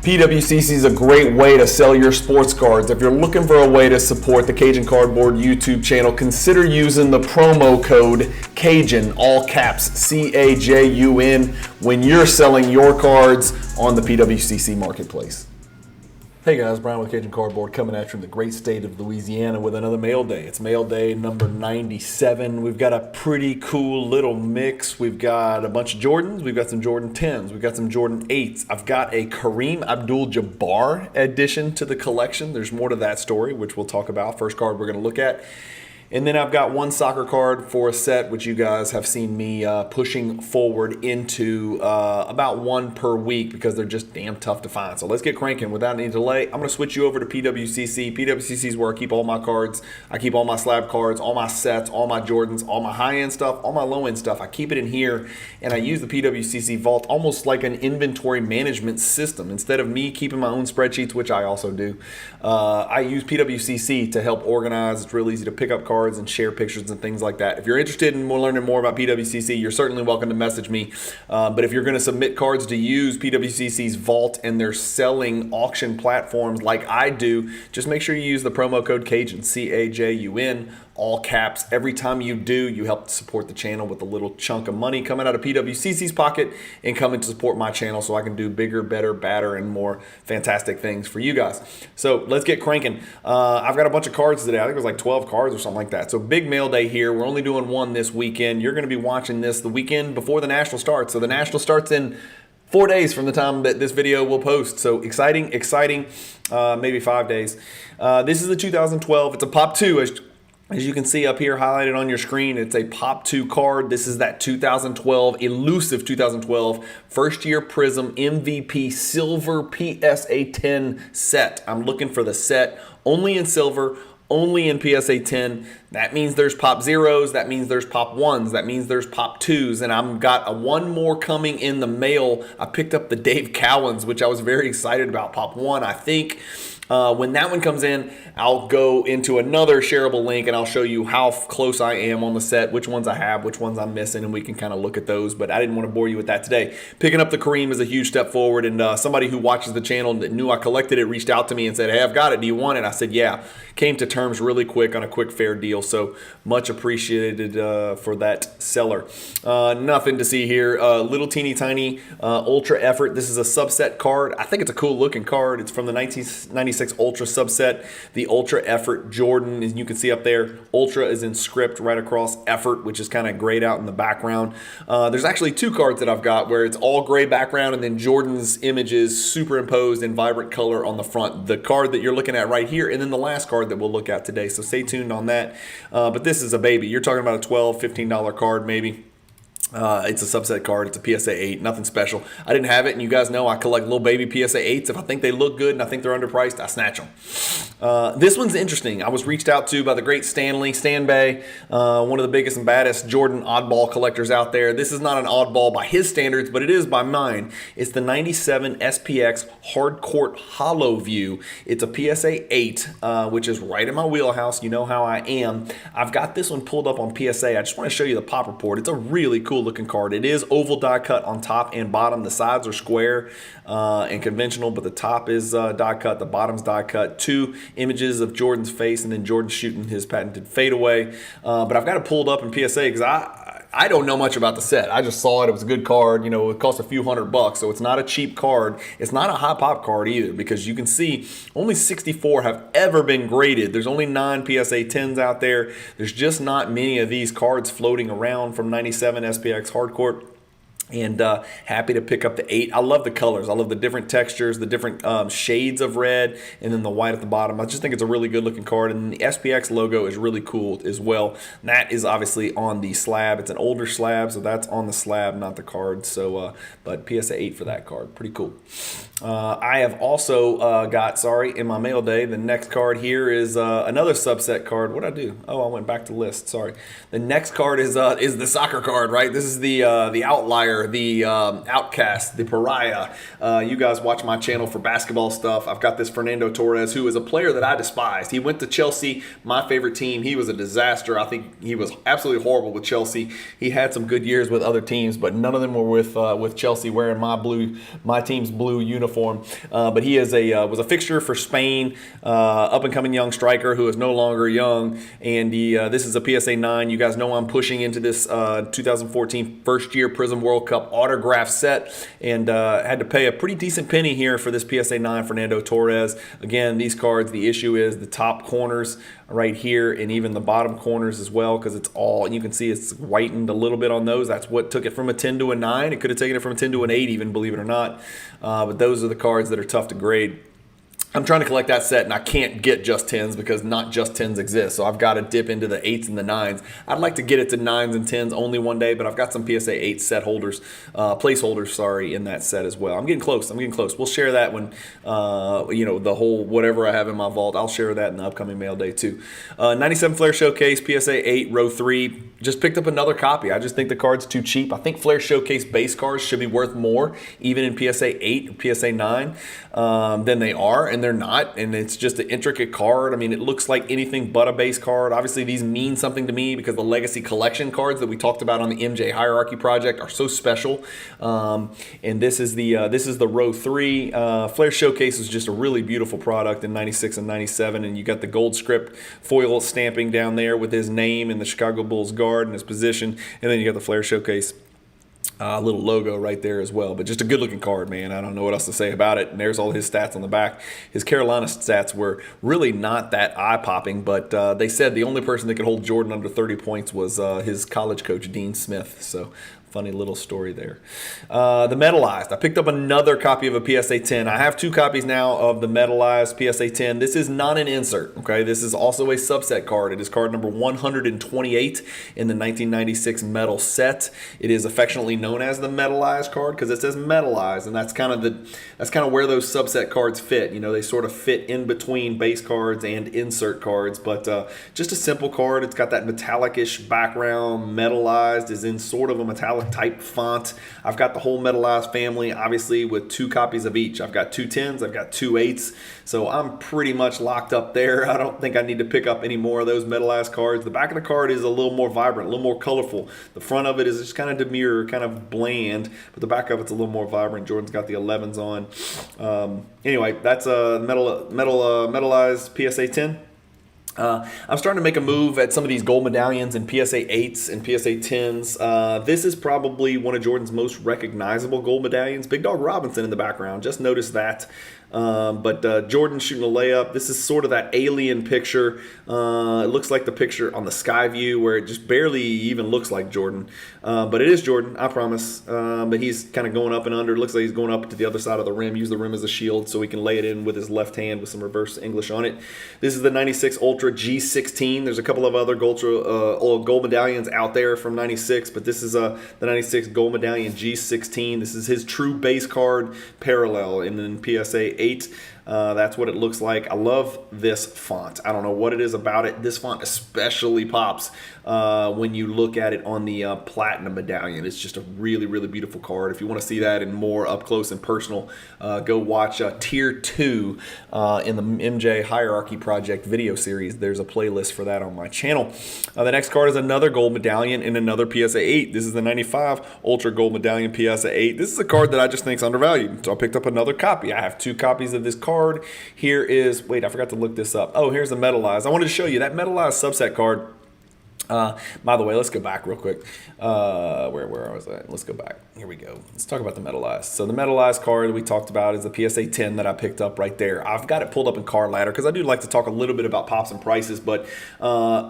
PWCC is a great way to sell your sports cards. If you're looking for a way to support the Cajun Cardboard YouTube channel, consider using the promo code Cajun, all caps, C-A-J-U-N, when you're selling your cards on the PWCC marketplace. Hey guys, Brian with Cajun Cardboard coming at you from the great state of Louisiana with another mail day. It's mail day number 97. We've got a pretty cool little mix. We've got a bunch of Jordans. We've got some Jordan 10s. We've got some Jordan 8s. I've got a Kareem Abdul-Jabbar addition to the collection. There's more to that story, which we'll talk about. First card we're going to look at. And then I've got one soccer card for a set, which you guys have seen me pushing forward into about one per week because they're just damn tough to find. So let's get cranking without any delay. I'm going to switch you over to PWCC. PWCC is where I keep all my cards. I keep all my slab cards, all my sets, all my Jordans, all my high-end stuff, all my low-end stuff. I keep it in here, and I use the PWCC Vault almost like an inventory management system. Instead of me keeping my own spreadsheets, which I also do, I use PWCC to help organize. It's real easy to pick up cards and share pictures and things like that. If you're interested in learning more about PWCC, you're certainly welcome to message me. But if you're going to submit cards to use PWCC's Vault and they're selling auction platforms like I do, just make sure you use the promo code Cajun, C-A-J-U-N, all caps. Every time you do, you help support the channel with a little chunk of money coming out of PWCC's pocket and coming to support my channel so I can do bigger, better, badder, and more fantastic things for you guys. So let's get cranking. I've got a bunch of cards today. I think it was like 12 cards or something like that. So big mail day here. We're only doing one this weekend. You're going to be watching this the weekend before the National starts. So the National starts in 4 days from the time that this video will post. So exciting, maybe 5 days. This is the 2012. It's a Pop 2. As you can see up here highlighted on your screen, it's a Pop 2 card. This is that 2012, elusive 2012, first year Prism MVP Silver PSA 10 set. I'm looking for the set only in silver, only in PSA 10. That means there's Pop Zeros, that means there's Pop 1s, that means there's Pop 2s, and I've got one more coming in the mail. I picked up the Dave Cowens, which I was very excited about, Pop 1, I think. When that one comes in, I'll go into another shareable link and I'll show you how close I am on the set, which ones I have, which ones I'm missing, and we can kind of look at those. But I didn't want to bore you with that today. Picking up the Kareem is a huge step forward, and somebody who watches the channel that knew I collected it reached out to me and said, hey, I've got it. Do you want it? I said, yeah. Came to terms really quick on a quick, fair deal. So much appreciated for that seller. Nothing to see here. Little teeny tiny Ultra Effort. This is a subset card. I think it's a cool looking card. It's from the 1996 Ultra subset, the Ultra Effort Jordan, as you can see up there. Ultra is in script right across Effort, which is kind of grayed out in the background. There's actually two cards that I've got where it's all gray background and then Jordan's images superimposed in vibrant color on the front. The card that you're looking at right here, and then the last card that we'll look at today. So stay tuned on that. But this is a baby. You're talking about a $12, $15 card maybe. It's a subset card. It's a PSA 8. Nothing special. I didn't have it, and you guys know I collect little baby PSA 8s. If I think they look good and I think they're underpriced, I snatch them. This one's interesting. I was reached out to by the great Stan Bay, one of the biggest and baddest Jordan oddball collectors out there. This is not an oddball by his standards, but it is by mine. It's the 97 SPX Hard Court Hollow View. It's a PSA 8, which is right in my wheelhouse. You know how I am. I've got this one pulled up on PSA. I just want to show you the pop report. It's a really cool looking card. It is oval die cut on top and bottom. The sides are square and conventional, but the top is die cut, the bottom's die cut. Two images of Jordan's face and then Jordan shooting his patented fadeaway. But I've got it pulled up in PSA because I don't know much about the set. I just saw it. It was a good card. You know, it cost a few $100, so it's not a cheap card. It's not a high pop card either because you can see only 64 have ever been graded. There's only 9 PSA 10s out there. There's just not many of these cards floating around from 97 SPX Hardcourt. And happy to pick up the 8. I love the colors. I love the different textures, the different shades of red, and then the white at the bottom. I just think it's a really good looking card, and the SPX logo is really cool as well. And that is obviously on the slab. It's an older slab, so that's on the slab, not the card. So, but PSA 8 for that card. Pretty cool. I have also got, in my mail day, the next card here is another subset card. What did I do? Oh, I went back to list. Sorry. The next card is the soccer card, right? This is the outlier outlier, the outcast, the pariah. You guys watch my channel for basketball stuff. I've got this Fernando Torres, who is a player that I despised. He went to Chelsea, my favorite team. He was a disaster. I think he was absolutely horrible with Chelsea. He had some good years with other teams, but none of them were with Chelsea wearing my team's blue uniform. But he was a fixture for Spain, up-and-coming young striker who is no longer young. And this is a PSA 9. You guys know I'm pushing into this 2014 first-year Prism World Cup autograph set, and had to pay a pretty decent penny here for this PSA 9 Fernando Torres. Again, these cards, the issue is the top corners right here and even the bottom corners as well, because it's all, you can see it's whitened a little bit on those. That's what took it from a 10 to a 9. It could have taken it from a 10 to an 8 even, believe it or not. But those are the cards that are tough to grade. I'm trying to collect that set, and I can't get just 10s because not just 10s exist. So I've got to dip into the 8s and the 9s. I'd like to get it to 9s and 10s only one day, but I've got some PSA 8 set holders, placeholders, sorry, in that set as well. I'm getting close. We'll share that when, the whole whatever I have in my vault, I'll share that in the upcoming mail day too. 97 Flair Showcase, PSA 8, row 3. Just picked up another copy. I just think the card's too cheap. I think Flair Showcase base cards should be worth more, even in PSA 8 or PSA 9, than they are, and they're not. And it's just an intricate card. I mean, it looks like anything but a base card. Obviously, these mean something to me because the Legacy Collection cards that we talked about on the MJ Hierarchy project are so special. And this is the row 3. Flair Showcase is just a really beautiful product in 96 and 97, and you got the gold script foil stamping down there with his name and the Chicago Bulls guard and his position, and then you got the Flair Showcase little logo right there as well. But just a good looking card, man. I don't know what else to say about it. And there's all his stats on the back. His Carolina stats were really not that eye-popping, but they said the only person that could hold Jordan under 30 points was his college coach, Dean Smith. So funny little story there. The Metalized. I picked up another copy of a PSA 10. I have 2 copies now of the Metalized PSA 10. This is not an insert, okay? This is also a subset card. It is card number 128 in the 1996 metal set. It is affectionately known as the Metalized card because it says Metalized, and that's kind of where those subset cards fit. You know, they sort of fit in between base cards and insert cards, but just a simple card. It's got that metallic-ish background. Metalized is in sort of a metallic type font. I've got the whole Metalized family, obviously, with 2 copies of each. I've got 2 10s, I've got 2 8s, so I'm pretty much locked up there. I don't think I need to pick up any more of those Metalized cards. The back of the card is a little more vibrant, a little more colorful. The front of it is just kind of demure, kind of bland, but the back of it's a little more vibrant. Jordan's got the 11s on. Anyway, that's a Metalized PSA 10. I'm starting to make a move at some of these gold medallions and PSA 8s and PSA 10s. This is probably one of Jordan's most recognizable gold medallions. Big Dog Robinson in the background. Just noticed that. But Jordan shooting a layup. This is sort of that alien picture. It looks like the picture on the sky view where it just barely even looks like Jordan. But it is Jordan, I promise. But he's kind of going up and under. It looks like he's going up to the other side of the rim. Use the rim as a shield so he can lay it in with his left hand with some reverse English on it. This is the 96 Ultra G16. There's a couple of other gold medallions out there from 96, but this is the 96 Gold Medallion G16. This is his true base card parallel, and then PSA 8. That's what it looks like. I love this font. I don't know what it is about it. This font especially pops when you look at it on the Platinum Medallion. It's just a really, really beautiful card. If you want to see that in more up close and personal, go watch Tier 2 in the MJ Hierarchy Project video series. There's a playlist for that on my channel. The next card is another gold medallion and another PSA 8. This is the 95 Ultra Gold Medallion PSA 8. This is a card that I just think is undervalued, so I picked up another copy. I have 2 copies of this card. Here is, wait, I forgot to look this up. Oh, here's the Metalized. I wanted to show you that Metalized subset card. By the way, let's go back real quick. Where was I? Let's go back. Here we go. Let's talk about the Metalized. So the Metalized card we talked about is the PSA 10 that I picked up right there. I've got it pulled up in Card Ladder because I do like to talk a little bit about pops and prices, but a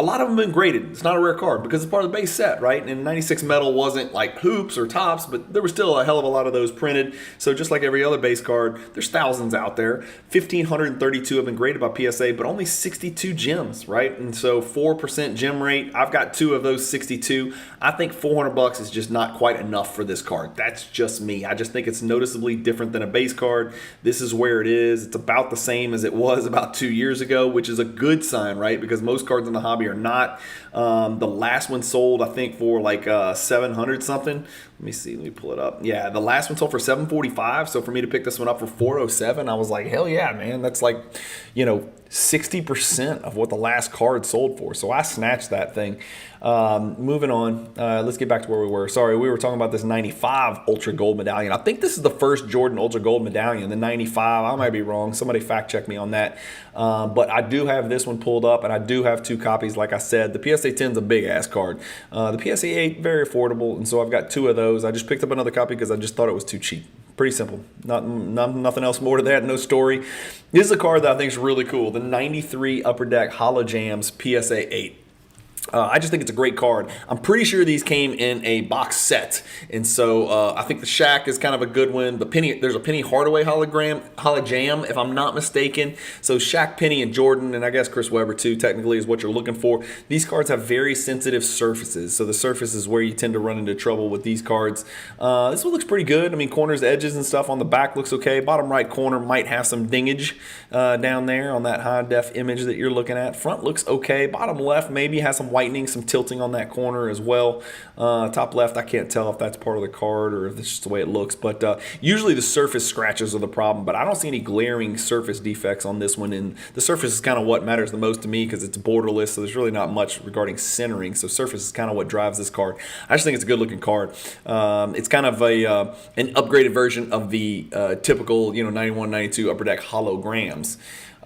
lot of them have been graded. It's not a rare card because it's part of the base set, right? And 96 metal wasn't like hoops or tops, but there were still a hell of a lot of those printed. So just like every other base card, there's thousands out there. 1,532 have been graded by PSA, but only 62 gems, right? And so 4% gem rate. I've got 2 of those 62. I think $400 is just not quite enough for this card. That's just me. I just think it's noticeably different than a base card. This is where it is. It's about the same as it was about 2 years ago, which is a good sign, right? Because most cards in the hobby are not. The last one sold, I think, for like 700 something. Let me see. Let me pull it up. Yeah, the last one sold for 745. So for me to pick this one up for 407, I was like, hell yeah, man. That's like, 60% of what the last card sold for. So I snatched that thing. Moving on. Let's get back to where we were. Sorry, we were talking about this 95 Ultra Gold medallion. I think this is the first Jordan Ultra Gold medallion. The 95, I might be wrong. Somebody fact check me on that. But I do have this one pulled up, and I do have 2 copies. Like I said, the PSA 10 is a big ass card. The PSA 8, very affordable, and so I've got 2 of those. I just picked up another copy because I just thought it was too cheap. Pretty simple. Nothing else more to that. No story. This is a card that I think is really cool. The 93 Upper Deck Holojams PSA 8. I just think it's a great card. I'm pretty sure these came in a box set, and so I think the Shaq is kind of a good one. There's a Penny Hardaway Holojam, if I'm not mistaken. So Shaq, Penny, and Jordan, and I guess Chris Webber too, technically, is what you're looking for. These cards have very sensitive surfaces, so the surface is where you tend to run into trouble with these cards. This one looks pretty good. I mean, corners, edges, and stuff on the back looks okay. Bottom right corner might have some dingage down there on that high def image that you're looking at. Front looks okay. Bottom left maybe has some whitening, some tilting on that corner as well. Top left, I can't tell if that's part of the card or if it's just the way it looks, but usually the surface scratches are the problem, but I don't see any glaring surface defects on this one, and the surface is kind of what matters the most to me because it's borderless, so there's really not much regarding centering, so surface is kind of what drives this card. I just think it's a good looking card. It's kind of an upgraded version of the typical 91, 92 Upper Deck holograms.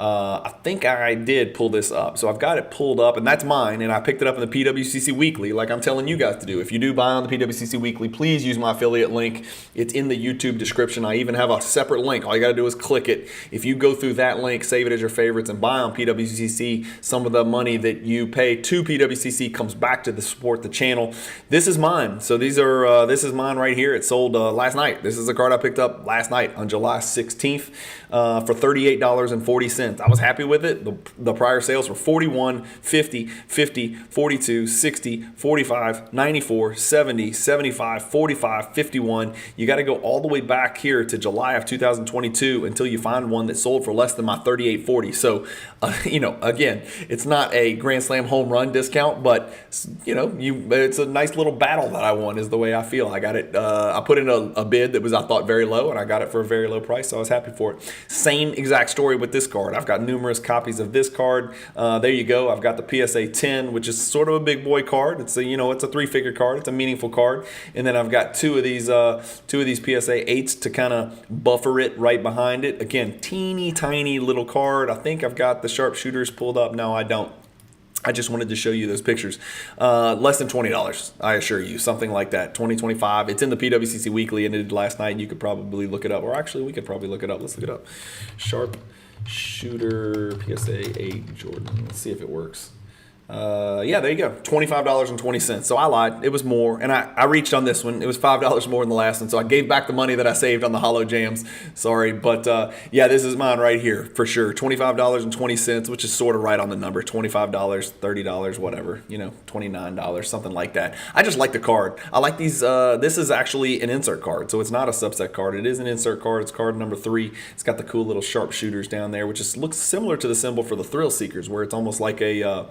I think I did pull this up. So I've got it pulled up, and that's mine, and I picked it up in the PWCC Weekly, like I'm telling you guys to do. If you do buy on the PWCC Weekly, please use my affiliate link. It's in the YouTube description. I even have a separate link. All you got to do is click it. If you go through that link, save it as your favorites, and buy on PWCC, some of the money that you pay to PWCC comes back to support the channel. This is mine. So this is mine right here. It sold last night. This is a card I picked up last night on July 16th for $38.40. I was happy with it. The prior sales were 41, 50, 50, 42, 60, 45, 94, 70, 75, 45, 51. You got to go all the way back here to July of 2022 until you find one that sold for less than my $38.40. So, again, it's not a Grand Slam home run discount, but it's a nice little battle that I won is the way I feel. I got it. I put in a bid that was, I thought, very low, and I got it for a very low price, so I was happy for it. Same exact story with this card. I've got numerous copies of this card. There you go. I've got the PSA 10, which is sort of a big boy card. It's a it's a 3-figure card. It's a meaningful card. And then I've got two of these PSA 8s to kind of buffer it right behind it. Again, teeny tiny little card. I think I've got the sharpshooters pulled up. No, I don't. I just wanted to show you those pictures. Less than $20, I assure you. Something like that, 20, 25. It's in the PWCC Weekly, and it did last night. You could probably look it up. Or actually, we could probably look it up. Let's look it up. Sharpshooter PSA 8 Jordan. Let's see if it works. Yeah, there you go. $25.20. So I lied. It was more. And I reached on this one. It was $5 more than the last one. So I gave back the money that I saved on the Holojams. Sorry. But yeah, this is mine right here for sure. $25.20, which is sort of right on the number. $25, $30, whatever. $29, something like that. I just like the card. I like these. This is actually an insert card. So it's not a subset card. It is an insert card. It's card number 3. It's got the cool little sharpshooters down there, which looks similar to the symbol for the Thrill Seekers, where it's almost like a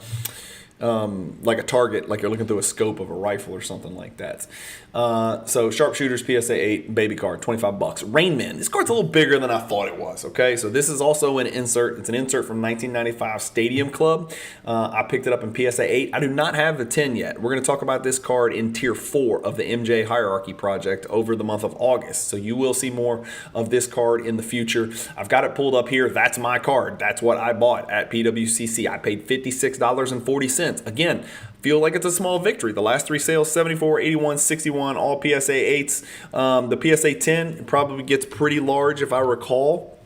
target, like you're looking through a scope of a rifle or something like that. So Sharpshooters PSA 8 baby card, $25. Rain Man. This card's a little bigger than I thought it was. Okay, so this is also an insert. It's an insert from 1995 Stadium Club. I picked it up in PSA 8. I do not have the 10 yet. We're going to talk about this card in Tier 4 of the MJ Hierarchy Project over the month of August. So you will see more of this card in the future. I've got it pulled up here. That's my card. That's what I bought at PWCC. I paid $56.40. Again, feel like it's a small victory. The last 3 sales, 74, 81, 61, all PSA 8s. The PSA 10 probably gets pretty large if I recall.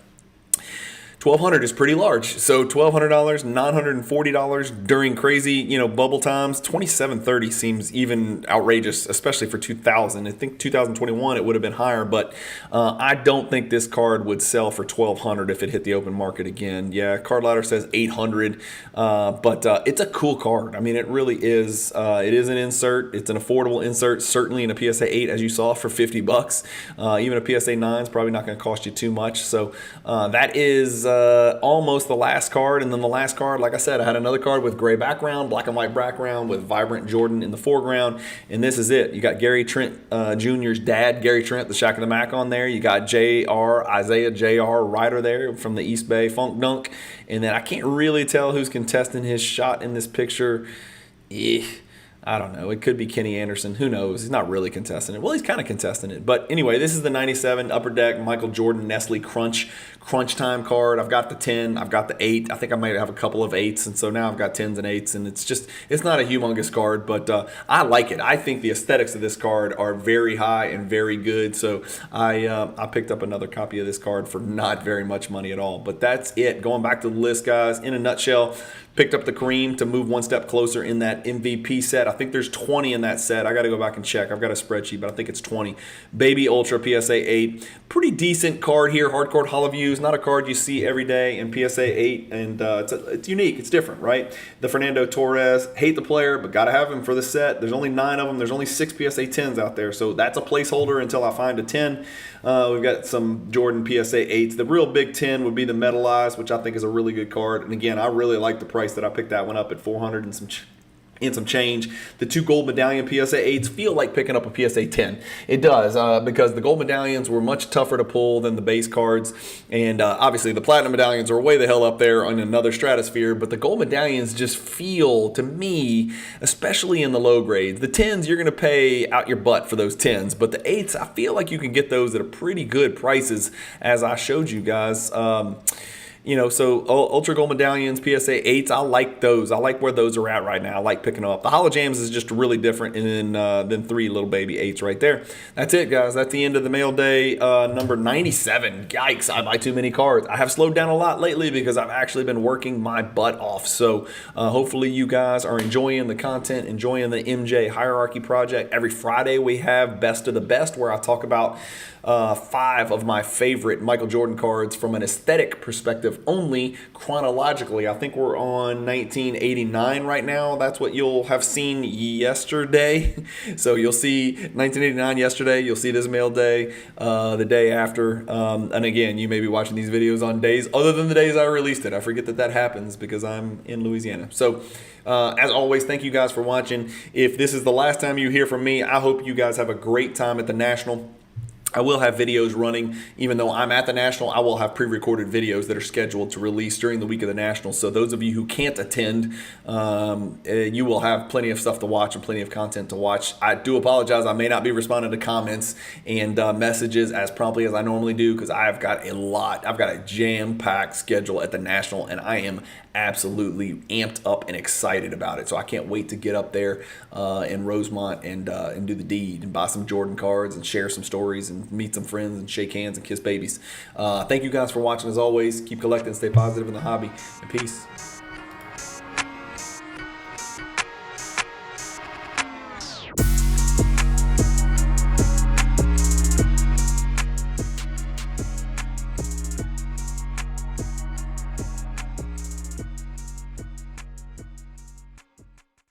$1,200 is pretty large. So $1,200, $940 during crazy, bubble times. $2,730 seems even outrageous, especially for 2000. I think 2021 it would have been higher, but I don't think this card would sell for $1,200 if it hit the open market again. Yeah, Card Ladder says $800, but it's a cool card. I mean, it really is. It is an insert. It's an affordable insert, certainly in a PSA 8, as you saw, for $50. Even a PSA 9 is probably not going to cost you too much. So that is almost the last card. And then the last card, like I said, I had another card with gray background, black and white background with vibrant Jordan in the foreground. And this is it. You got Gary Trent Jr.'s dad, Gary Trent, the Shaq of the Mac on there. You got Isaiah J.R. Ryder there from the East Bay Funk Dunk. And then I can't really tell who's contesting his shot in this picture. I don't know. It could be Kenny Anderson. Who knows? He's not really contesting it. Well, he's kind of contesting it. But anyway, this is the 97 Upper Deck Michael Jordan Nestle Crunch Time card. I've got the 10. I've got the 8. I think I might have a couple of 8s. And so now I've got 10s and 8s. And it's not a humongous card, but I like it. I think the aesthetics of this card are very high and very good. So I picked up another copy of this card for not very much money at all. But that's it. Going back to the list, guys, in a nutshell, picked up the Kareem to move one step closer in that MVP set. I think there's 20 in that set. I got to go back and check. I've got a spreadsheet, but I think it's 20. Baby Ultra PSA 8. Pretty decent card here. Hardcore Hollow Views. Not a card you see every day in PSA 8. And it's unique. It's different, right? The Fernando Torres. Hate the player, but got to have him for the set. There's only 9 of them. There's only 6 PSA 10s out there. So that's a placeholder until I find a 10. We've got some Jordan PSA 8s. The real big 10 would be the Metalized, which I think is a really good card. And again, I really like the price that I picked that one up at $400 and some change. The 2 gold medallion PSA 8s feel like picking up a PSA 10. It does, because the gold medallions were much tougher to pull than the base cards. And obviously the platinum medallions are way the hell up there on another stratosphere. But the gold medallions just feel, to me, especially in the low grades, the 10s, you're going to pay out your butt for those 10s. But the 8s, I feel like you can get those at a pretty good prices, as I showed you guys. So Ultra Gold Medallions, PSA 8s, I like those. I like where those are at right now. I like picking them up. The Holojams is just really different than 3 little baby 8s right there. That's it, guys. That's the end of the mail day number 97. Yikes, I buy too many cards. I have slowed down a lot lately because I've actually been working my butt off. So hopefully you guys are enjoying the content, enjoying the MJ Hierarchy Project. Every Friday we have Best of the Best, where I talk about 5 of my favorite Michael Jordan cards from an aesthetic perspective only, chronologically. I think we're on 1989 right now. That's what you'll have seen yesterday. So you'll see 1989 yesterday. You'll see this mail day the day after. And again, you may be watching these videos on days other than the days I released it. I forget that happens because I'm in Louisiana. So as always, thank you guys for watching. If this is the last time you hear from me, I hope you guys have a great time at the National. I will have videos running. Even though I'm at the National, I will have pre-recorded videos that are scheduled to release during the week of the National. So those of you who can't attend, you will have plenty of stuff to watch and plenty of content to watch. I do apologize. I may not be responding to comments and messages as promptly as I normally do, because I've got a lot. I've got a jam-packed schedule at the National, and I am absolutely amped up and excited about it. So I can't wait to get up there in Rosemont and do the deed and buy some Jordan cards and share some stories and meet some friends and shake hands and kiss babies. Thank you guys for watching. As always, keep collecting, stay positive in the hobby, and peace.